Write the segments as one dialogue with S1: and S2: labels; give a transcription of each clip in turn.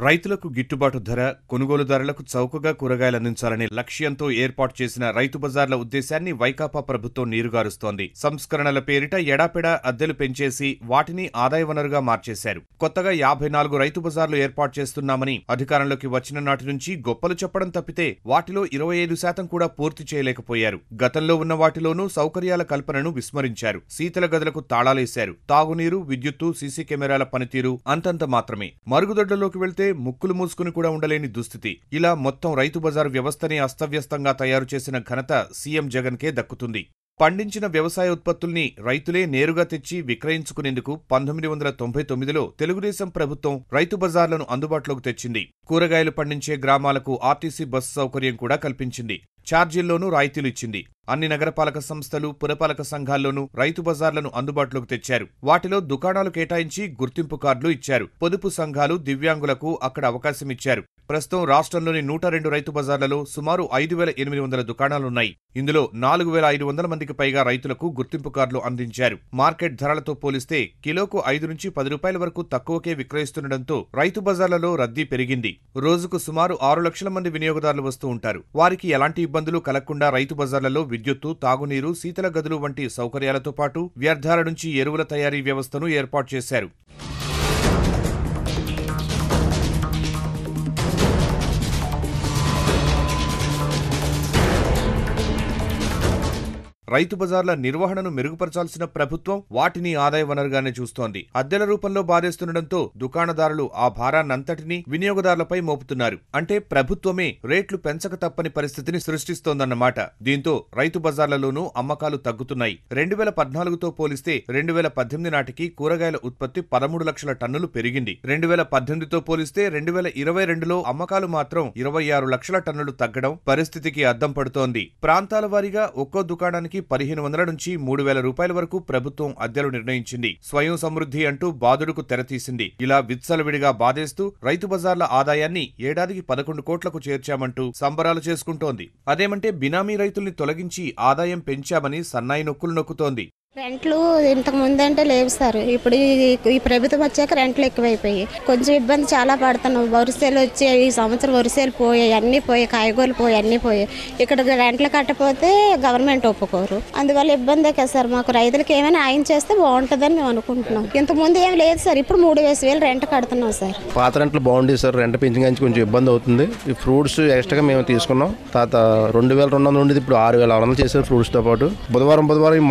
S1: రైతులకు గిట్టుబాటు ధర, కొనుగోలుదారులకు చౌకగా కూరగాయలు అందించాలనే లక్ష్యంతో ఏర్పాటు చేసిన రైతు బజార్ల ఉద్దేశాన్ని వైకాపా ప్రభుత్వం నీరుగారుస్తోంది. సంస్కరణల పేరిట ఎడాపెడా అద్దెలు పెంచేసి వాటిని ఆదాయ వనరుగా మార్చేశారు. కొత్తగా 54 రైతు బజార్లు ఏర్పాటు చేస్తున్నామని అధికారంలోకి వచ్చిన నాటి నుంచి గొప్పలు చెప్పడం తప్పితే వాటిలో 25% కూడా పూర్తి చేయలేకపోయారు. గతంలో ఉన్న వాటిలోనూ సౌకర్యాల కల్పనను విస్మరించారు. శీతల గదులకు తాళాలేశారు. తాగునీరు, విద్యుత్తు, సీసీ కెమెరాల పనితీరు అంతంత మాత్రమే. మరుగుదొడ్లలోకి వెళ్తే ముక్కులు మూసుకుని కూడా ఉండలేని దుస్థితి. ఇలా మొత్తం రైతు బజారు వ్యవస్థని అస్తవ్యస్తంగా తయారు చేసిన ఘనత సీఎం జగన్కే దక్కుతుంది. పండించిన వ్యవసాయ ఉత్పత్తుల్ని రైతులే నేరుగా తెచ్చి విక్రయించుకునేందుకు 1999లో తెలుగుదేశం ప్రభుత్వం రైతు బజార్లను అందుబాటులోకి తెచ్చింది. కూరగాయలు పండించే గ్రామాలకు ఆర్టీసీ బస్సు సౌకర్యం కూడా కల్పించింది. ఛార్జీల్లోనూ రాయితీలు ఇచ్చింది. అన్ని నగరపాలక సంస్థలు, పురపాలక సంఘాల్లోనూ రైతు బజార్లను అందుబాటులోకి తెచ్చారు. వాటిలో దుకాణాలు కేటాయించి గుర్తింపు కార్డులు ఇచ్చారు. పొదుపు సంఘాలు, దివ్యాంగులకు అక్కడ అవకాశం ఇచ్చారు. ప్రస్తుతం రాష్ట్రంలోని 102 రైతు బజార్లలో సుమారు 5800 దుకాణాలున్నాయి. ఇందులో 4500 మందికి పైగా రైతులకు గుర్తింపు కార్డులు అందించారు. మార్కెట్ ధరలతో పోలిస్తే కిలోకు 5 నుంచి 10 రూపాయల వరకు తక్కువకే విక్రయిస్తుండటంతో రైతు బజార్లలో రద్దీ పెరిగింది. రోజుకు సుమారు 6 లక్షల మంది వినియోగదారులు వస్తూ ఉంటారు. వారికి ఎలాంటి ఇబ్బందులు కలగకుండా రైతు బజార్లలో విద్యుత్తు, తాగునీరు, శీతల గదులు వంటి సౌకర్యాలతో పాటు వ్యర్థాల నుంచి ఎరువుల తయారీ వ్యవస్థను ఏర్పాటు చేశారు. రైతు బజార్ల నిర్వహణను మెరుగుపరచాల్సిన ప్రభుత్వం వాటిని ఆదాయ వనరుగానే చూస్తోంది. అద్దెల రూపంలో బాధేస్తుండటంతో దుకాణదారులు ఆ భారాన్నంతటినీ వినియోగదారులపై మోపుతున్నారు. అంటే ప్రభుత్వమే రేట్లు పెంచక తప్పని పరిస్థితిని సృష్టిస్తోందన్నమాట. దీంతో రైతు బజార్లలోనూ అమ్మకాలు తగ్గుతున్నాయి. 2014తో పోలిస్తే 2018 నాటికి కూరగాయల ఉత్పత్తి 13 లక్షల టన్నులు పెరిగింది. 2018తో పోలిస్తే 2022లో అమ్మకాలు మాత్రం 26 లక్షల టన్నులు తగ్గడం పరిస్థితికి అద్దం పడుతోంది. ప్రాంతాల వారీగా ఒక్కో దుకాణానికి 1500 నుంచి 3000 రూపాయల వరకు ప్రభుత్వం అద్దెలు నిర్ణయించింది. స్వయం సమృద్ధి అంటూ బాదుడుకు తెరతీసింది. ఇలా విచ్చలవిడిగా బాధేస్తూ రైతు బజార్ల ఆదాయాన్ని ఏడాదికి 11 కోట్లకు చేర్చామంటూ సంబరాలు చేసుకుంటోంది. అదేమంటే బినామీ రైతుల్ని తొలగించి ఆదాయం పెంచామని సన్నాయి నొక్కులు నొక్కుతోంది.
S2: రెంట్లు ఇంతకు ముందంటే లేవు సార్. ఇప్పుడు ఈ ప్రభుత్వం వచ్చాక రెంట్లు ఎక్కువైపోయి కొంచెం ఇబ్బంది చాలా పడుతున్నాం. వరిసేలు వచ్చి ఈ సంవత్సరం వరిసేలు పోయాయి, అన్నీ పోయాయి, కాయగూరలు పోయాయి, అన్నీ పోయాయి. ఇక్కడ రెంట్లు కట్టపోతే గవర్నమెంట్ ఒప్పుకోరు. అందువల్ల ఇబ్బందే కదా సార్. మాకు రైతులకు ఏమైనా ఆయన చేస్తే బాగుంటుందని మేము అనుకుంటున్నాం. ఇంతకు ముందు ఏం లేదు సార్. ఇప్పుడు 3000 రెంట్ కడుతున్నాం సార్.
S3: పాత రెంట్లు బాగుండేది సార్. రెంట్ పెంచి కొంచెం ఇబ్బంది అవుతుంది. ఈ ఫ్రూట్స్ ఎక్స్ట్రాగా మేము తీసుకున్నాం. తర్వాత 2200 ఉండేది, ఇప్పుడు 6600 చేశారు ఫ్రూట్స్తో పాటు. బుధవారం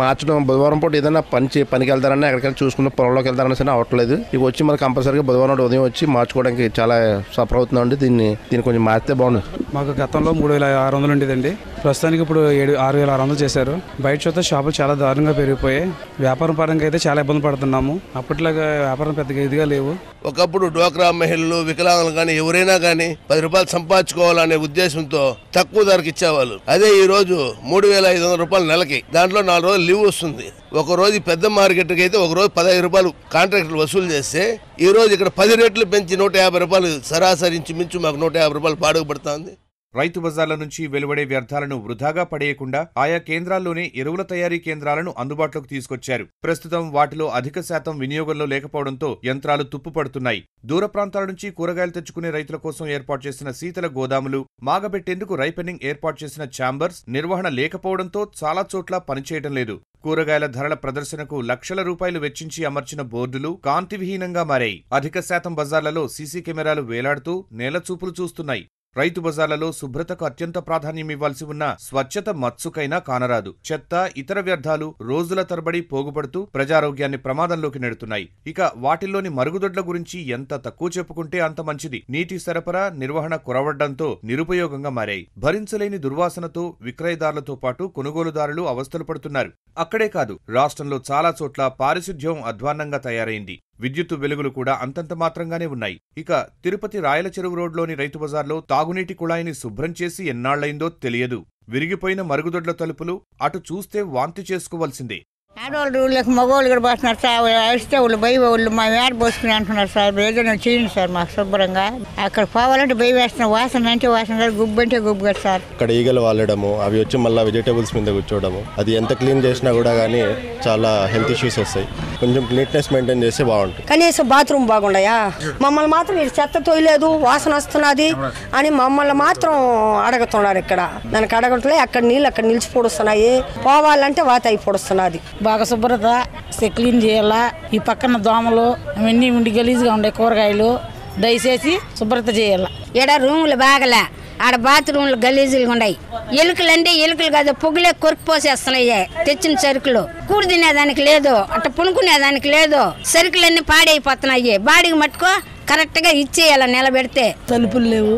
S3: మార్చడం, బుధవారం పూట ఏదైనా పనికి వెళ్తారన్నా ఎక్కడికైనా చూసుకున్న పొలంలోకి వెళ్తారన్నా సరే అవట్లేదు. ఇవి వచ్చి మనకు కంపల్సరీగా బుధవారం ఉదయం వచ్చి మార్చుకోవడానికి చాలా సఫర్ అవుతుందండి. దీన్ని కొంచెం మార్చితే బాగుంది.
S4: మాకు గతంలో 3600 ఉండేదండి. ప్రస్తుతానికి ఇప్పుడు 6600 చేశారు. బయట చూస్తే షాపులు చాలా దారుణంగా పెరిగిపోయాయి. వ్యాపారం పరంగా అయితే చాలా ఇబ్బంది పడుతున్నాము. అప్పట్లాగా వ్యాపారం పెద్దగా ఇదిగా లేవు.
S5: ఒకప్పుడు డ్వాక్రా మహిళలు, వికలాంగులు కానీ ఎవరైనా కానీ 10 రూపాయలు సంపాదించుకోవాలనే ఉద్దేశంతో తక్కువ ధరకు ఇచ్చేవాళ్ళు. అదే ఈ రోజు 3500 రూపాయలు నెలకి. దాంట్లో 4 రోజులు లీవ్ వస్తుంది. ఒక రోజు పెద్ద మార్కెట్కి అయితే ఒక రోజు 15 రూపాయలు కాంట్రాక్టులు వసూలు చేస్తే ఈ రోజు ఇక్కడ 10 రెట్లు పెంచి 150 రూపాయలు సరాసరి మించు మాకు 150 రూపాయలు బాడుగు పడుతుంది.
S1: రైతు బజార్ల నుంచి వెలువడే వ్యర్థాలను వృధాగా పడేయకుండా ఆయా కేంద్రాల్లోనే ఎరువుల తయారీ కేంద్రాలను అందుబాటులోకి తీసుకొచ్చారు. ప్రస్తుతం వాటిలో అధిక శాతం వినియోగంలో లేకపోవడంతో యంత్రాలు తుప్పుపడుతున్నాయి. దూర ప్రాంతాల నుంచి కూరగాయలు తెచ్చుకునే రైతుల కోసం ఏర్పాటు చేసిన శీతల గోదాములు, మాగబెట్టేందుకు రైపెనింగ్ ఏర్పాటు చేసిన ఛాంబర్స్ నిర్వహణ లేకపోవడంతో చాలా చోట్ల పనిచేయటం లేదు. కూరగాయల ధరల ప్రదర్శనకు లక్షల రూపాయలు వెచ్చించి అమర్చిన బోర్డులు కాంతివిహీనంగా మారాయి. అధిక శాతం బజార్లలో సీసీ కెమెరాలు వేలాడుతూ నేలచూపులు చూస్తున్నాయి. రైతు బజార్లలో శుభ్రతకు అత్యంత ప్రాధాన్యమివ్వాల్సి ఉన్న స్వచ్ఛత మత్సుకైనా కానరాదు. చెత్త, ఇతర వ్యర్థాలు రోజుల తరబడి పోగుపడుతూ ప్రజారోగ్యాన్ని ప్రమాదంలోకి నెడుతున్నాయి. ఇక వాటిల్లోని మరుగుదొడ్ల గురించి ఎంత తక్కువ చెప్పుకుంటే అంత మంచిది. నీటి సరఫరా, నిర్వహణ కొరవడంతో నిరుపయోగంగా మారాయి. భరించలేని దుర్వాసనతో విక్రయదారులతో పాటు కొనుగోలుదారులు అవస్థలు పడుతున్నారు. అక్కడే కాదు, రాష్ట్రంలో చాలా చోట్ల పారిశుధ్యం అధ్వాన్నంగా తయారైంది. విద్యుత్తు వెలుగులు కూడా అంతంత మాత్రంగానే ఉన్నాయి. ఇక తిరుపతి రాయల చెరువు రోడ్లోని రైతు బజార్లో తాగునీటి కుళాయిని శుభ్రం చేసి ఎన్నాళ్లైందో తెలియదు. విరిగిపోయిన మరుగుదొడ్ల తలుపులు, అటు చూస్తే వాంతి చేసుకోవాల్సిందే.
S6: ఆడవాళ్ళు ఊళ్ళకి మగవాళ్ళు కూడా పోస్తున్నారు సార్. వేస్తే వాళ్ళు భయ వాళ్ళు మా వేడ పోసుకుని అంటున్నారు సార్. ఏదైనా చేయండి సార్ మాకు శుభ్రంగా. అక్కడ పోవాలంటే భయం వేస్తున్నారు. వాసన అంటే వాసన కాదు, గుబ్బు అంటే గుబ్బు కదా సార్.
S7: అక్కడ ఈగలు వాలడము, అవి వచ్చి మళ్ళీ వెజిటేబుల్స్ మీద కూర్చోవడము, అది ఎంత క్లీన్ చేసినా కూడా కానీ చాలా హెల్త్ ఇష్యూస్ వస్తాయి. కొంచెం నీట్నెస్ మెయింటైన్ చేస్తే బాగుంటుంది.
S8: కనీసం బాత్రూమ్ బాగుండయా? మమ్మల్ని మాత్రం మీరు చెత్త తోయలేదు, వాసన వస్తున్నది అని మమ్మల్ని మాత్రం అడుగుతున్నారు. ఇక్కడ దానికి అడగట్లే, అక్కడ నీళ్ళు అక్కడ నిలిచి పొడుస్తున్నాయి. పోవాలంటే వాత అయి పొడుస్తున్నది.
S9: బాగా శుభ్రత క్లీన్ చేయాలా. ఈ పక్కన దోమలు అవన్నీ ఉండి గలీజ్గా ఉండే కూరగాయలు దయచేసి శుభ్రత చేయాలా.
S2: ఎడ రూములు బాగలే, ఆడ బాత్రూమ్లు గలీజులుగా ఉన్నాయి. ఎలుకలు అంటే ఎలుకలు కాదు, పొగులే కొరికి పోసేస్తున్నాయి. తెచ్చిన సరుకులు కూడి తినేదానికి లేదు, అట్ట పుణుకునేదానికి లేదు. సరుకులన్నీ పాడైపోతున్నాయి. బాడీకి మట్టుకో కరెక్ట్గా ఇచ్చేయాల నిలబెడితే.
S9: తలుపులు లేవు,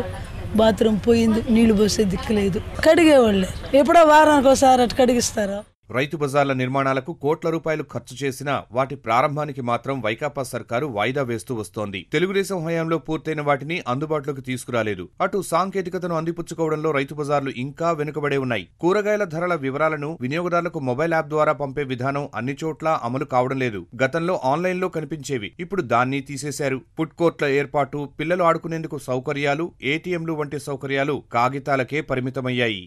S9: బాత్రూమ్ పోయింది, నీళ్లు పోసే దిక్కులేదు. కడిగేవాళ్ళే ఎప్పుడో వారానికి ఒకసారి అటు కడిగిస్తారు.
S1: రైతు బజార్ల నిర్మాణాలకు కోట్ల రూపాయలు ఖర్చు చేసినా వాటి ప్రారంభానికి మాత్రం వైకాపా సర్కారు వాయిదా వేస్తూ వస్తోంది. తెలుగుదేశం హయాంలో పూర్తయిన వాటిని అందుబాటులోకి తీసుకురాలేదు. అటు సాంకేతికతను అందిపుచ్చుకోవడంలో రైతు బజార్లు ఇంకా వెనుకబడే ఉన్నాయి. కూరగాయల ధరల వివరాలను వినియోగదారులకు మొబైల్ యాప్ ద్వారా పంపే విధానం అన్ని చోట్ల అమలు కావడం లేదు. గతంలో ఆన్లైన్లో కనిపించేవి, ఇప్పుడు దాన్ని తీసేశారు. ఫుడ్ కోర్ట్ల ఏర్పాటు, పిల్లలు ఆడుకునేందుకు సౌకర్యాలు, ఏటీఎంలు వంటి సౌకర్యాలు కాగితాలకే పరిమితమయ్యాయి.